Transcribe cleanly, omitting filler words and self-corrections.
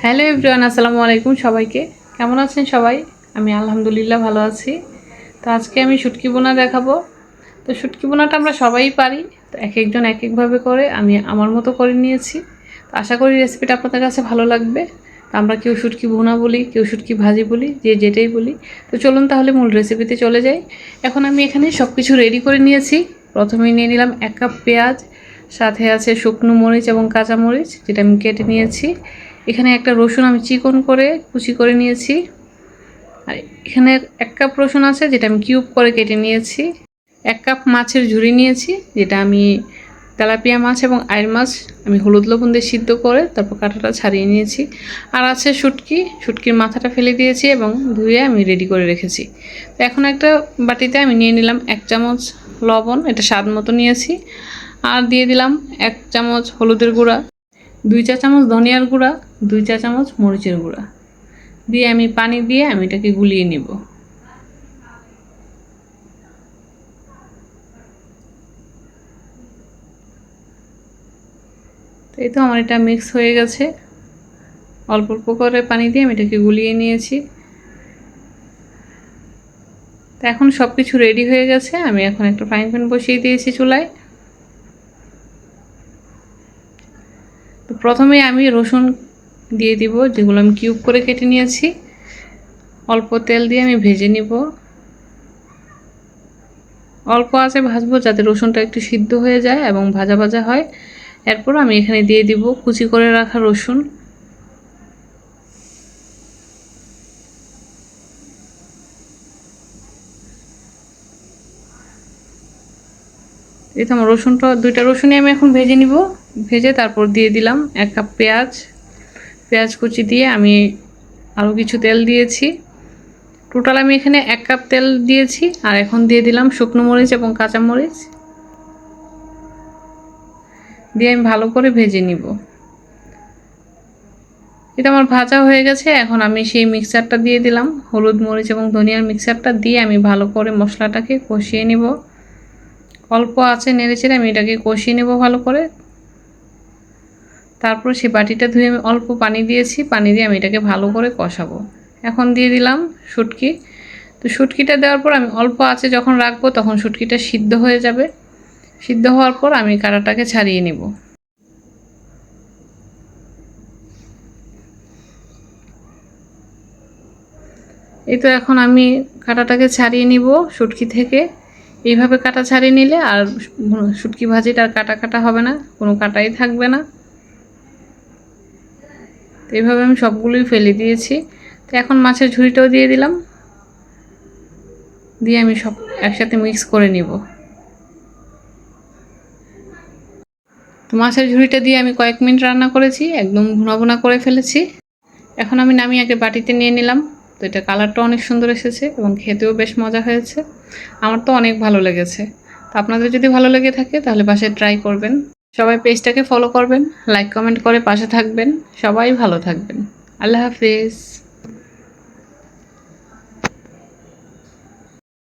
Hello everyone, আসসালামু আলাইকুম সবাইকে। কেমন আছেন সবাই? আমি আলহামদুলিল্লাহ ভালো আছি। তো আজকে আমি শুটকি বোনা দেখাবো। তো শুটকি বোনাটা আমরা সবাই পারি, তো এক একজন এক একভাবে করে, আমি আমার মতো করে নিয়েছি। তো আশা করি রেসিপিটা আপনাদের কাছে ভালো লাগবে। তো আমরা কেউ শুটকি বোনা বলি, কেউ শুটকি ভাজি বলি, যে যেটাই বলি। তো চলুন তাহলে মূল রেসিপিতে চলে যাই। এখন আমি এখানে সব কিছু রেডি করে নিয়েছি। প্রথমেই নিয়ে নিলাম 1 কাপ পেঁয়াজ, সাথে আছে শুকনো মরিচ এবং কাঁচা মরিচ, যেটা আমি কেটে নিয়েছি। এখানে একটা রসুন আমি চিকন করে কুচি করে নিয়েছি। আর এখানে 1 কাপ রসুন আছে, যেটা আমি কিউব করে কেটে নিয়েছি। 1 কাপ মাছের ঝুরি নিয়েছি, যেটা আমি তেলাপিয়া মাছ এবং আইড় মাছ আমি হলুদ লবণ দিয়ে সিদ্ধ করে তারপর কাঁটাটা ছাড়িয়ে নিয়েছি। আর আছে শুটকির মাথাটা ফেলে দিয়েছি এবং ধুয়ে আমি রেডি করে রেখেছি। তো এখন একটা বাটিতে আমি নিয়ে নিলাম 1 চামচ লবণ, এটা স্বাদ মতো নিয়েছি। আর দিয়ে দিলাম 1 চামচ হলুদের গুঁড়া, 2 চা চামচ ধনিয়ার গুঁড়া, 2 চা চামচ মরিচের গুঁড়া দিয়ে আমি পানি দিয়ে আমি এটাকে গুলিয়ে নিব। তো এই তো আমার এটা মিক্স হয়ে গেছে। অল্প অল্প করে পানি দিয়ে আমি এটাকে গুলিয়ে নিয়েছি। তো এখন সব কিছু রেডি হয়ে গেছে। আমি এখন একটা ফ্রাইং প্যান বসিয়ে দিয়েছি চুলায়। তো প্রথমে আমি রসুন দিয়ে দিব, যেগুলো আমি কিউব করে কেটে নিয়েছি। অল্প তেল দিয়ে আমি ভেজে নিব। অল্প আঁচে ভাজবো, যাতে রসুনটা একটু সিদ্ধ হয়ে যায় এবং ভাজা ভাজা হয়। এরপর আমি এখানে দিয়ে দিব কুচি করে রাখা রসুন। এই তো আমার রসুনটা, 2টা রসুনই আমি এখন ভেজে নিব। ভেজে তারপর দিয়ে দিলাম 1 কাপ পেঁয়াজ কুচি দিয়ে আমি আরও কিছু তেল দিয়েছি। টোটাল আমি এখানে 1 কাপ তেল দিয়েছি। আর এখন দিয়ে দিলাম শুকনো মরিচ এবং কাঁচা মরিচ দিয়ে আমি ভালো করে ভেজে নিব। এটা আমার ভাজা হয়ে গেছে। এখন আমি সেই মিক্সচারটা দিয়ে দিলাম, হলুদ মরিচ এবং ধনিয়ার মিক্সচারটা দিয়ে আমি ভালো করে মশলাটাকে কষিয়ে নিব। অল্প আছে নেড়েচেড়ে আমি এটাকে কষিয়ে নেব ভালো করে। তারপর সেই বাটিটা ধুয়ে আমি অল্প পানি দিয়েছি, পানি দিয়ে আমি এটাকে ভালো করে কষাবো। এখন দিয়ে দিলাম শুটকি। তো শুটকিটা দেওয়ার পর আমি অল্প আঁচে যখন রাখবো তখন শুটকিটা সিদ্ধ হয়ে যাবে। সিদ্ধ হওয়ার পর আমি কাঁটাটাকে ছাড়িয়ে নিব। এই তো এখন আমি কাঁটাটাকে ছাড়িয়ে নিব শুটকি থেকে। এইভাবে কাঁটা ছাড়িয়ে নিলে আর শুটকি ভাজিটা আর কাটা কাটা হবে না, কোনো কাটাই থাকবে না। তো এইভাবে আমি সবগুলোই ফেলে দিয়েছি। তো এখন মাছের ঝুড়িটাও দিয়ে দিলাম, দিয়ে আমি সব একসাথে মিক্স করে নিব। তো মাছের ঝুড়িটা দিয়ে আমি কয়েক মিনিট রান্না করেছি, একদম ভুনা ভুনা করে ফেলেছি। এখন আমি নামিয়ে আগে বাটিতে নিয়ে নিলাম। তো এটা কালারটা অনেক সুন্দর এসেছে এবং খেতেও বেশ মজা হয়েছে। আমার তো অনেক ভালো লেগেছে। তো আপনাদের যদি ভালো লেগে থাকে তাহলে বাসায় ট্রাই করবেন। সবাই পেজটাকে ফলো করবেন, লাইক কমেন্ট করে পাশে থাকবেন। সবাই ভালো থাকবেন। আল্লাহ হাফিজ।